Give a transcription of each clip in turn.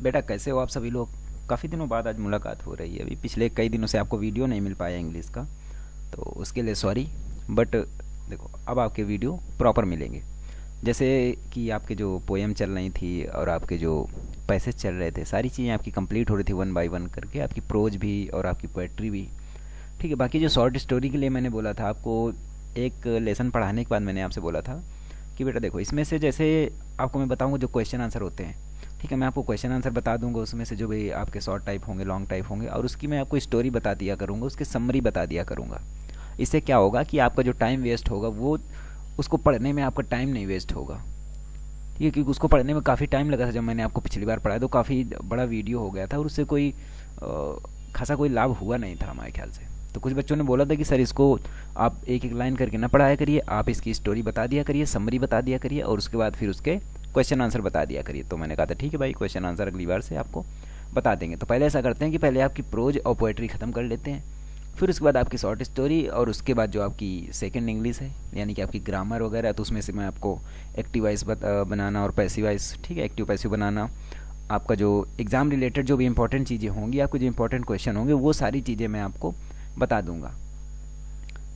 बेटा कैसे हो आप सभी लोग। काफ़ी दिनों बाद आज मुलाकात हो रही है। अभी पिछले कई दिनों से आपको वीडियो नहीं मिल पाया इंग्लिश का, तो उसके लिए सॉरी। बट देखो, अब आपके वीडियो प्रॉपर मिलेंगे। जैसे कि आपके जो पोएम चल रही थी और आपके जो पैसेज चल रहे थे, सारी चीज़ें आपकी कंप्लीट हो रही थी वन बाय वन करके, आपकी प्रोज भी और आपकी पोएट्री भी। ठीक है, बाकी जो शॉर्ट स्टोरी के लिए मैंने बोला था आपको, एक लेसन पढ़ाने के बाद मैंने आपसे बोला था कि बेटा देखो, इसमें से जैसे आपको मैं बताऊंगा जो क्वेश्चन आंसर होते हैं। ठीक है, मैं आपको क्वेश्चन आंसर बता दूंगा, उसमें से जो भी आपके शॉर्ट टाइप होंगे, लॉन्ग टाइप होंगे, और उसकी मैं आपको स्टोरी बता दिया करूँगा, उसकी समरी बता दिया करूँगा। इससे क्या होगा कि आपका जो टाइम वेस्ट होगा वो, उसको पढ़ने में आपका टाइम नहीं वेस्ट होगा। ठीक है, क्योंकि उसको पढ़ने में काफ़ी टाइम लगा था। जब मैंने आपको पिछली बार पढ़ाया तो काफ़ी बड़ा वीडियो हो गया था और उससे कोई खासा कोई लाभ हुआ नहीं था हमारे ख्याल से। तो कुछ बच्चों ने बोला था कि सर इसको आप एक एक लाइन करके ना पढ़ाया करिए, आप इसकी स्टोरी बता दिया करिए, समरी बता दिया करिए, और उसके बाद फिर उसके क्वेश्चन आंसर बता दिया करिए। तो मैंने कहा था ठीक है भाई, क्वेश्चन आंसर अगली बार से आपको बता देंगे। तो पहले ऐसा करते हैं कि पहले आपकी प्रोज और पोएट्री ख़त्म कर लेते हैं, फिर उसके बाद आपकी शॉर्ट स्टोरी, और उसके बाद जो आपकी सेकंड इंग्लिश है यानी कि आपकी ग्रामर वगैरह, तो उसमें से मैं आपको एक्टिव वाइज बनाना और पैसिव वाइज, ठीक है, एक्टिव पैसिव बनाना, आपका जो एग्ज़ाम रिलेटेड जो भी इंपॉर्टेंट चीज़ें होंगी, आपके जो इंपॉर्टेंट क्वेश्चन होंगे, वो सारी चीज़ें मैं आपको बता दूंगा।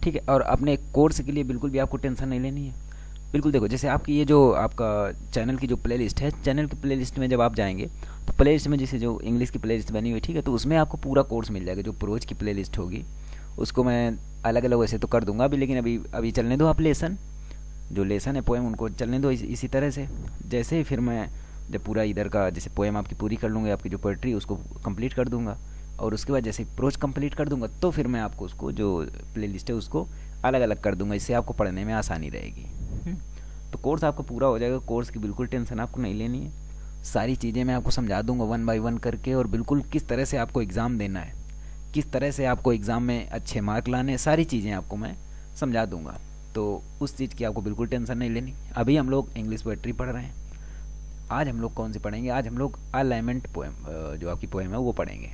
ठीक है, और अपने कोर्स के लिए बिल्कुल भी आपको टेंशन नहीं लेनी है। बिल्कुल देखो, जैसे आपकी ये जो आपका चैनल की जो प्लेलिस्ट है, चैनल की प्लेलिस्ट में जब आप जाएंगे तो प्लेलिस्ट में जैसे जो इंग्लिश की प्लेलिस्ट बनी हुई है, ठीक है, तो उसमें आपको पूरा कोर्स मिल जाएगा। जो प्रोज की प्लेलिस्ट होगी उसको मैं अलग अलग वैसे तो कर दूंगा अभी, लेकिन अभी अभी चलने दो आप लेसन, जो लेसन है पोएम उनको चलने दो इसी तरह से। जैसे ही फिर मैं जब पूरा इधर का जैसे पोएम आपकी पूरी कर लूँगा, आपकी जो पोइट्री उसको कंप्लीट कर दूंगा, और उसके बाद जैसे प्रोज कंप्लीट कर दूंगा, तो फिर मैं आपको उसको जो प्ले लिस्ट है उसको अलग अलग कर दूंगा। इससे आपको पढ़ने में आसानी रहेगी। तो कोर्स आपका पूरा हो जाएगा। कोर्स की बिल्कुल टेंशन आपको नहीं लेनी है। सारी चीज़ें मैं आपको समझा दूंगा वन बाय वन करके, और बिल्कुल किस तरह से आपको एग्ज़ाम देना है, किस तरह से आपको एग्ज़ाम में अच्छे मार्क लाने हैं, सारी चीज़ें आपको मैं समझा दूंगा। तो उस चीज़ की आपको बिल्कुल टेंशन नहीं लेनी। अभी हम लोग इंग्लिश पोएट्री पढ़ रहे हैं। आज हम लोग कौन सी पढ़ेंगे? आज हम लोग अलाइनमेंट पोएम, जो आपकी पोएम है वो पढ़ेंगे।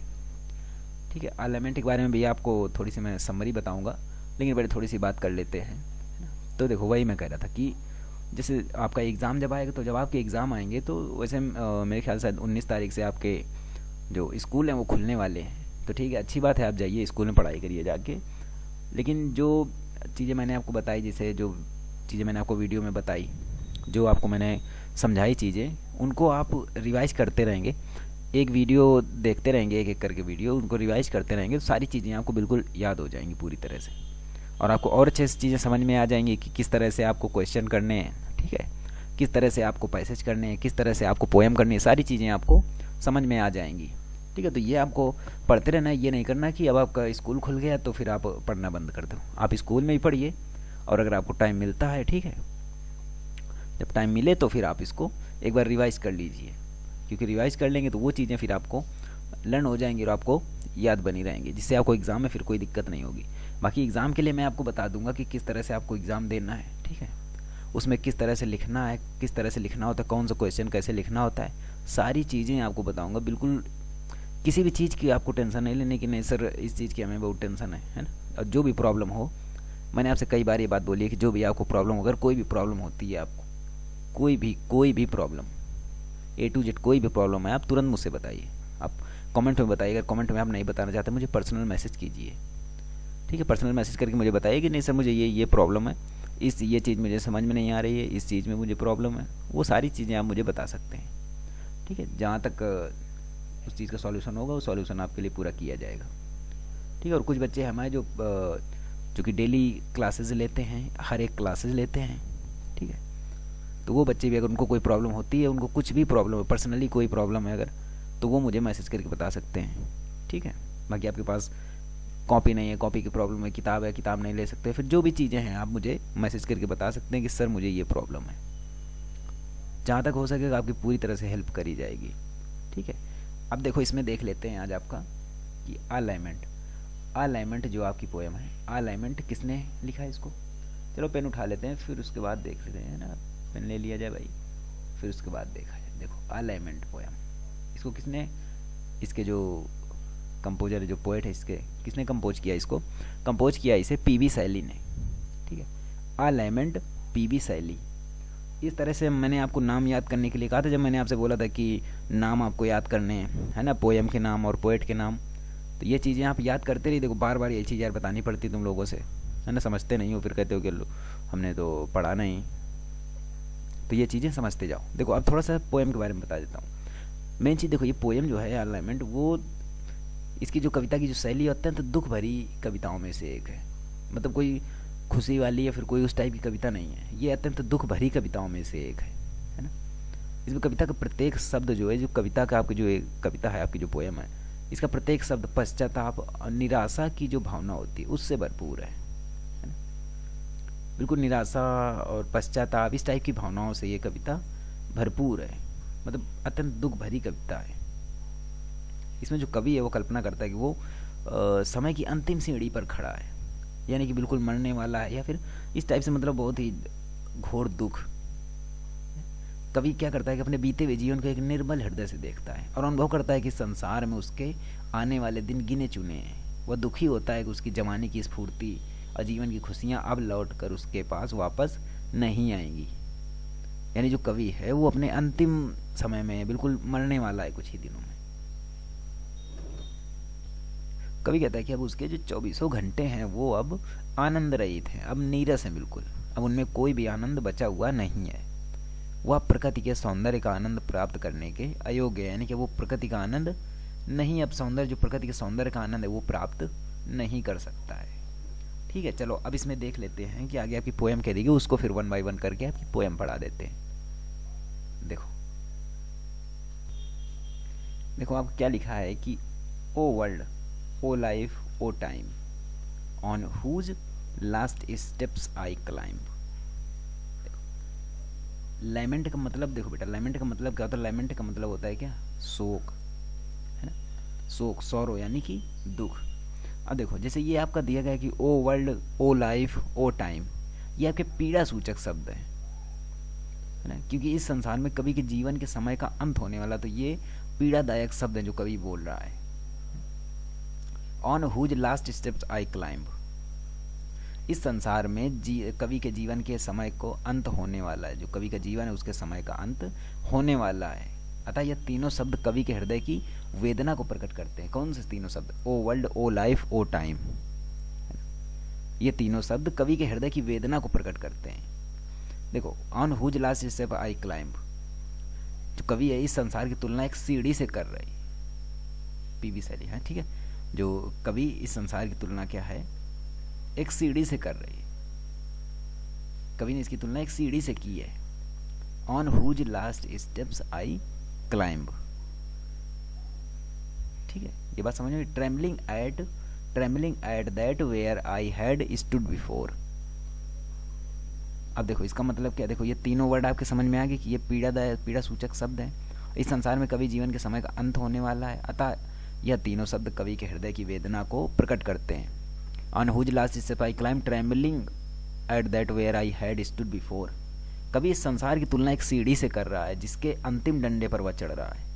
ठीक है, अलाइनमेंट के बारे में भी आपको थोड़ी सी मैं समरी बताऊंगा, लेकिन पहले थोड़ी सी बात कर लेते हैं। तो देखो, वही मैं कह रहा था कि जैसे आपका एग्ज़ाम जब आएगा, तो जब आपके एग्ज़ाम आएंगे तो वैसे मेरे ख्याल से 19 तारीख से आपके जो स्कूल हैं वो खुलने वाले हैं। तो ठीक है, अच्छी बात है, आप जाइए स्कूल में पढ़ाई करिए जाके। लेकिन जो चीज़ें मैंने आपको बताई, जैसे जो चीज़ें मैंने आपको वीडियो में बताई, जो आपको मैंने समझाई चीज़ें, उनको आप रिवाइज करते रहेंगे। एक वीडियो देखते रहेंगे, एक एक करके वीडियो उनको रिवाइज करते रहेंगे, तो सारी चीज़ें आपको बिल्कुल याद हो जाएंगी पूरी तरह से, और आपको और अच्छे से चीज़ें समझ में आ जाएंगी कि किस तरह से आपको क्वेश्चन करने हैं। ठीक है, किस तरह से आपको पैसेज करने हैं, किस तरह से आपको पोएम करनी है, सारी चीज़ें आपको समझ में आ जाएंगी। ठीक है, तो ये आपको पढ़ते रहना है। ये नहीं करना कि अब आपका स्कूल खुल गया तो फिर आप पढ़ना बंद कर दो। आप स्कूल में ही पढ़िए, और अगर आपको टाइम मिलता है, ठीक है, जब टाइम मिले तो फिर आप इसको एक बार रिवाइज कर लीजिए, क्योंकि रिवाइज कर लेंगे तो वो चीज़ें फिर आपको लर्न हो जाएंगी और आपको याद बनी रहेंगी, जिससे आपको एग्ज़ाम में फिर कोई दिक्कत नहीं होगी। बाकी एग्ज़ाम के लिए मैं आपको बता दूंगा कि किस तरह से आपको एग्ज़ाम देना है। ठीक है, उसमें किस तरह से लिखना है, किस तरह से लिखना होता है, कौन सा क्वेश्चन कैसे लिखना होता है, सारी चीज़ें आपको बताऊँगा। बिल्कुल किसी भी चीज़ की आपको टेंशन नहीं लेने की, नहीं सर इस चीज़ की हमें बहुत टेंशन है ना। और जो भी प्रॉब्लम हो, मैंने आपसे कई बार ये बात बोली है कि जो भी आपको प्रॉब्लम हो, अगर कोई भी प्रॉब्लम होती है आपको, कोई भी प्रॉब्लम, ए टू जेड कोई भी प्रॉब्लम है, आप तुरंत मुझसे बताइए। आप कमेंट में बताइए। अगर कमेंट में आप नहीं बताना चाहते, मुझे पर्सनल मैसेज कीजिए। ठीक है, पर्सनल मैसेज करके मुझे बताइए कि नहीं सर मुझे ये प्रॉब्लम है, ये चीज़ मुझे समझ में नहीं आ रही है, इस चीज़ में मुझे प्रॉब्लम है। वो सारी चीज़ें आप मुझे बता सकते हैं। ठीक है, जहाँ तक उस चीज़ का सॉल्यूशन होगा, वो सॉल्यूशन आपके लिए पूरा किया जाएगा। ठीक है, और कुछ बच्चे हमारे जो कि डेली क्लासेज लेते हैं, हर एक क्लासेज लेते हैं। ठीक है, तो वो बच्चे भी अगर उनको कोई प्रॉब्लम होती है, उनको कुछ भी प्रॉब्लम है, पर्सनली कोई प्रॉब्लम है अगर, तो वो मुझे मैसेज करके बता सकते हैं। ठीक है, बाकी आपके पास कॉपी नहीं है, कॉपी की प्रॉब्लम है, किताब नहीं ले सकते, फिर जो भी चीज़ें हैं आप मुझे मैसेज करके बता सकते हैं कि सर मुझे ये प्रॉब्लम है। जहाँ तक हो सकेगा आपकी पूरी तरह से हेल्प करी जाएगी। ठीक है, अब देखो इसमें देख लेते हैं आज आपका कि अलाइनमेंट। अलाइनमेंट जो आपकी पोएम है, अलाइनमेंट किसने लिखा है इसको? चलो पेन उठा लेते हैं, फिर उसके बाद देख लेते हैं ना। पेन ले लिया जाए भाई, फिर उसके बाद देखा जाए। देखो अलाइनमेंट पोएम, इसको किसने, इसके जो कंपोजर, जो पोएट है, इसके किसने कंपोज किया? इसको कंपोज किया इसे पीबी शैली ने। ठीक है, अलाइनमेंट पीबी शैली। इस तरह से मैंने आपको नाम याद करने के लिए कहा था, जब मैंने आपसे बोला था कि नाम आपको याद करने हैं, है ना, पोएम के नाम और पोएट के नाम। तो ये चीज़ें आप याद करते रहिए। देखो बार बार ये चीज़ यार बतानी पड़ती तुम लोगों से, है ना, समझते नहीं हो, फिर कहते हो कि हमने तो पढ़ा नहीं। तो ये चीज़ें समझते जाओ। देखो अब थोड़ा सा पोएम के बारे में बता देता हूँ। मेन चीज़ देखो, ये पोएम जो है अलाइनमेंट, वो इसकी जो कविता की जो शैली है अत्यंत दुख भरी कविताओं में से एक है। मतलब कोई खुशी वाली या फिर कोई उस टाइप की कविता नहीं है, ये अत्यंत दुख भरी कविताओं में से एक है ना। इसमें कविता का प्रत्येक शब्द जो है, जो कविता का आपकी जो कविता है, आपकी जो पोएम है, इसका प्रत्येक शब्द पश्चाताप और निराशा की जो भावना होती है उससे भरपूर है ना। बिल्कुल निराशा और पश्चाताप इस टाइप की भावनाओं से ये कविता भरपूर है। मतलब अत्यंत दुख भरी कविता है। इसमें जो कवि है वो कल्पना करता है कि वो समय की अंतिम सीढ़ी पर खड़ा है, यानी कि बिल्कुल मरने वाला है, या फिर इस टाइप से, मतलब बहुत ही घोर दुख। कवि क्या करता है कि अपने बीते हुए जीवन को एक निर्मल हृदय से देखता है और अनुभव करता है कि संसार में उसके आने वाले दिन गिने चुने हैं। वह दुखी होता है कि उसकी जवानी की स्फूर्ति और जीवन की खुशियाँ अब लौट कर उसके पास वापस नहीं आएंगी। यानी जो कवि है वो अपने अंतिम समय में बिल्कुल मरने वाला है कुछ ही दिनों में। कवि कहता है कि अब उसके जो 2400 घंटे हैं वो अब आनंद रहित हैं, अब नीरस हैं बिल्कुल, अब उनमें कोई भी आनंद बचा हुआ नहीं है। वह प्रकृति के सौंदर्य का आनंद प्राप्त करने के अयोग्य है, यानी कि वो प्रकृति का आनंद नहीं, अब सौंदर्य, जो प्रकृति के सौंदर्य का आनंद है वो प्राप्त नहीं कर सकता है। ठीक है, चलो अब इसमें देख लेते हैं कि आगे आपकी पोएम कह देगी, उसको फिर 1 बाय 1 करके आपकी पोएम पढ़ा देते हैं। देखो आप क्या लिखा है कि O world, O life, O time, on whose last steps I climb. Lament का मतलब देखो बेटा, लैमेंट का मतलब क्या होता है? लैमेंट का मतलब होता है क्या? शोक, है ना, शोक, सौरो यानी कि दुख। अब देखो जैसे ये आपका दिया गया है कि O world, O life, O time, ये आपके पीड़ा सूचक शब्द है ना, क्योंकि इस संसार में कवि के जीवन के समय का अंत होने वाला, तो ये पीड़ादायक शब्द है जो कवि बोल रहा है। On whose last steps I climb, इस संसार में कवि के जीवन के समय को अंत होने वाला है, जो कवि का जीवन है उसके समय का अंत होने वाला है। अतः यह तीनों शब्द कवि के हृदय की वेदना को प्रकट करते हैं। कौन से तीनों शब्द? ओ world, O life, O time. ये तीनों शब्द कवि के हृदय की वेदना को प्रकट करते हैं। देखो, on whose last step I climb, जो कवि है इस संसार की तुलना एक सीढ़ी से कर रही, पीवी शैली है, ठीक है। जो कवि इस संसार की तुलना क्या है? एक सीढ़ी से कर रही है। कवि ने इसकी तुलना एक सीढ़ी से की है। On whose last steps I climb, ठीक है, ये बात समझ में। Trembling at that where I had stood before. अब देखो इसका मतलब क्या? देखो ये तीनों वर्ड आपके समझ में आ गए कि ये पीड़ा सूचक शब्द है। इस संसार में कवि जीवन के समय का अंत होने वाला है, अतः यह तीनों शब्द कवि के हृदय की वेदना को प्रकट करते हैं। On whose last step I climb trembling at that where I had stood before. कवि इस संसार की तुलना एक सीढ़ी से कर रहा है जिसके अंतिम डंडे पर वह चढ़ रहा है,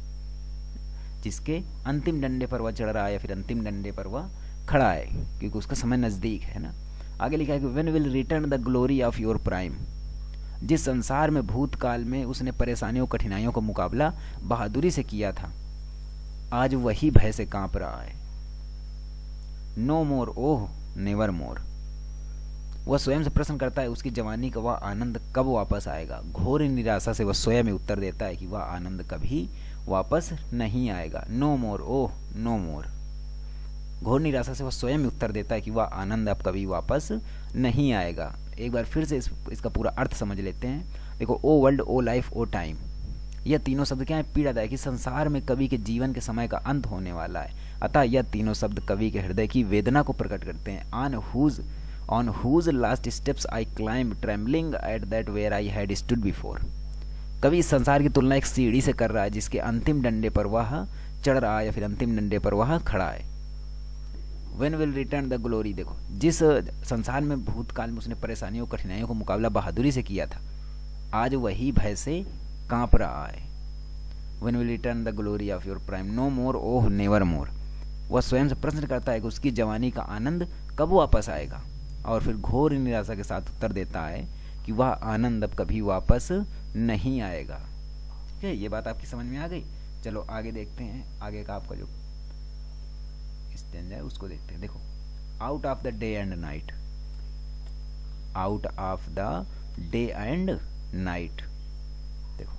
जिसके अंतिम डंडे पर वह चढ़ रहा है या फिर अंतिम डंडे पर वह खड़ा है, क्योंकि उसका समय नजदीक है ना। आगे लिखा है कि when will return the glory of your prime, जिस संसार में भूतकाल में उसने परेशानियों कठिनाइयों का मुकाबला बहादुरी से किया था, आज वही भय से कांप रहा है। नो मोर, ओह नेवर मोर। वह स्वयं से प्रश्न करता है उसकी जवानी का वह आनंद कब वापस आएगा। घोर निराशा से वह स्वयं ही उत्तर देता है कि वह आनंद कभी वापस नहीं आएगा। नो मोर, ओह नो मोर। घोर निराशा से वह स्वयं उत्तर देता है कि वह आनंद अब कभी वापस नहीं आएगा। एक बार फिर से इसका पूरा अर्थ समझ लेते हैं। देखो, ओ world, O life, O time, यह तीनों शब्द क्या है? पीड़ादायक। कि संसार में कवि के जीवन के समय का अंत होने वाला है, अतः यह तीनों शब्द कवि के हृदय की वेदना को प्रकट करते हैं। On whose last steps I climb trembling at that where I had stood before. कवि इस संसार की तुलना एक सीढ़ी से कर रहा है जिसके अंतिम डंडे पर वह चढ़ रहा है या फिर अंतिम डंडे पर वह खड़ा है। When will return the glory, देखो जिस संसार में भूतकाल में उसने परेशानियों कठिनाइयों को मुकाबला बहादुरी से किया था, आज वही भय से कांप रहा है। When will return the glory of your prime, no more, oh never more। वह स्वयं से प्रश्न करता है कि उसकी जवानी का आनंद कब वापस आएगा, और फिर घोर निराशा के साथ उत्तर देता है कि वह आनंद अब कभी वापस नहीं आएगा। ठीक है, ये बात आपकी समझ में आ गई। चलो आगे देखते हैं, आगे का आपका जो स्टैंजा है उसको देखते हैं। देखो, out of the day and night, out of the day and night. देखो,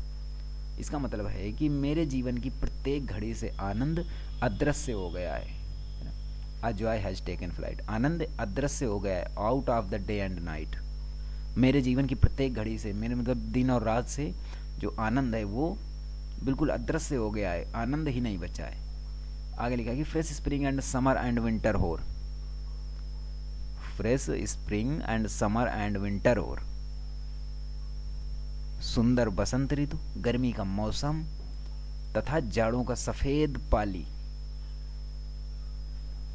इसका मतलब है कि मेरे जीवन की प्रत्येक घड़ी से आनंद अदृश्य हो गया है। A joy has taken flight, आनंद अदृश्य हो गया है। Out of the day and night, मेरे जीवन की प्रत्येक घड़ी से, मेरे मतलब दिन और रात से जो आनंद है वो बिल्कुल अदृश्य हो गया है, आनंद ही नहीं बचा है। आगे लिखा है कि fresh spring and summer and winter hoar, fresh spring and summer and winter hoar, सुंदर बसंत ऋतु, गर्मी का मौसम तथा जाड़ों का सफेद पाली।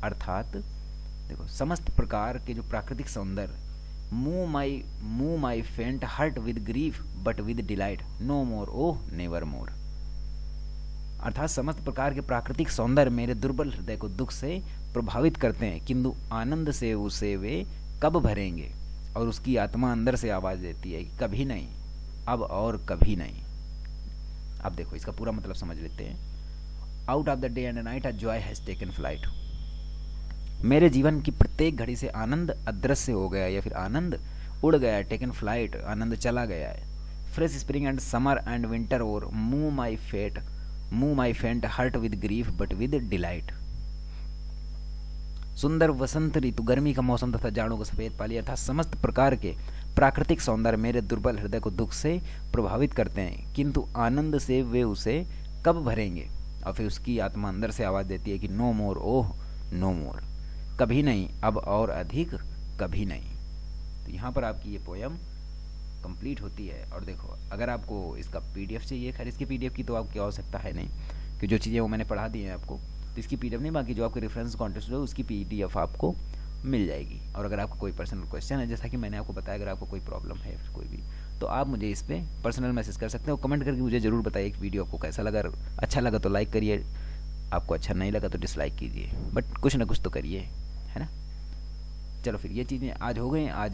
अर्थात देखो, समस्त प्रकार के जो प्राकृतिक सौंदर्य, move my faint heart with grief but with delight, no more oh never more. अर्थात समस्त प्रकार के प्राकृतिक सौंदर्य मेरे दुर्बल हृदय को दुख से प्रभावित करते हैं, किंतु आनंद से उसे वे कब भरेंगे। और उसकी आत्मा अंदर से आवाज देती है कि कभी नहीं, अब और कभी नहीं। अब देखो, इसका पूरा मतलब समझ लेते हैं। Out of the day and night a joy has taken flight, मेरे जीवन की प्रत्येक घड़ी से आनंद अदृश्य हो गया या फिर आनंद उड़ गया, टेकन फ्लाइट, आनंद चला गया है। Fresh spring and summer and winter और move my faint heart with grief but with delight, सुंदर वसंत ऋतु, गर्मी का मौसम तथा जाड़ों का सफेद पाली। अर्थात समस्त प्रकार के प्राकृतिक सौंदर्य मेरे दुर्बल हृदय को दुख से प्रभावित करते हैं, किंतु आनंद से वे उसे कब भरेंगे। और फिर उसकी आत्मा अंदर से आवाज देती है कि नो मोर ओह नो मोर, कभी नहीं, अब और अधिक कभी नहीं। तो यहाँ पर आपकी ये पोयम कंप्लीट होती है। और देखो, अगर आपको इसका पीडीएफ चाहिए, खैर इसकी पीडीएफ की तो आपकी आवश्यकता है नहीं, कि जो चीज़ें वो मैंने पढ़ा दी हैं आपको, तो इसकी पीडीएफ नहीं, बाकी जो आपके रेफरेंस कॉन्टेस्ट है उसकी पीडीएफ आपको मिल जाएगी। और अगर आपको कोई पर्सनल क्वेश्चन है, जैसा कि मैंने आपको बताया, अगर आपको कोई प्रॉब्लम है कोई भी, तो आप मुझे इस पर पर्सनल मैसेज कर सकते हो। कमेंट करके मुझे ज़रूर बताइए कि वीडियो आपको कैसा लगा। अच्छा लगा तो लाइक करिए, आपको अच्छा नहीं लगा तो डिसलाइक कीजिए, बट कुछ ना कुछ तो करिए, है ना। चलो फिर, ये चीज़ें आज हो गई। आज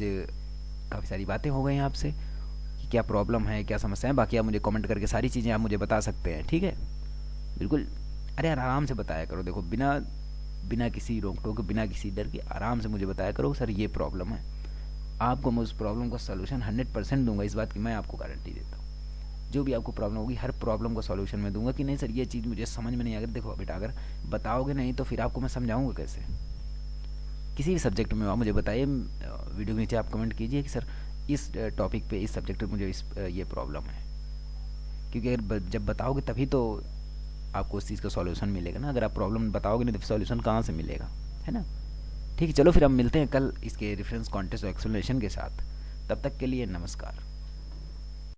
काफ़ी सारी बातें हो गई हैं आपसे कि क्या प्रॉब्लम है, क्या समस्या है। बाकी आप मुझे कमेंट करके सारी चीज़ें आप मुझे बता सकते हैं, ठीक है, बिल्कुल। अरे यार, आराम से बताया करो। देखो, बिना किसी रोक टोक, बिना किसी डर के आराम से मुझे बताया करो, सर ये प्रॉब्लम है। आपको मैं उस प्रॉब्लम का सोल्यूशन 100% दूंगा, इस बात की मैं आपको गारंटी देता हूँ। जो भी आपको प्रॉब्लम होगी, हर प्रॉब्लम का सॉल्यूशन मैं दूंगा। कि नहीं सर, ये चीज़ मुझे समझ में नहीं आ गई। देखो बेटा, अगर बताओगे नहीं तो फिर आपको मैं समझाऊंगा कैसे। किसी भी सब्जेक्ट में आप मुझे बताइए, वीडियो के नीचे आप कमेंट कीजिए कि सर इस टॉपिक पे, इस सब्जेक्ट पे मुझे ये प्रॉब्लम है। क्योंकि अगर जब बताओगे तभी तो आपको उस चीज़ का सॉल्यूशन मिलेगा ना। अगर आप प्रॉब्लम बताओगे नहीं तो सॉल्यूशन कहाँ से मिलेगा, है ना। ठीक है, चलो फिर हम मिलते हैं कल इसके रेफरेंस कॉन्टेस्ट और एक्सप्लेनेशन के साथ। तब तक के लिए नमस्कार।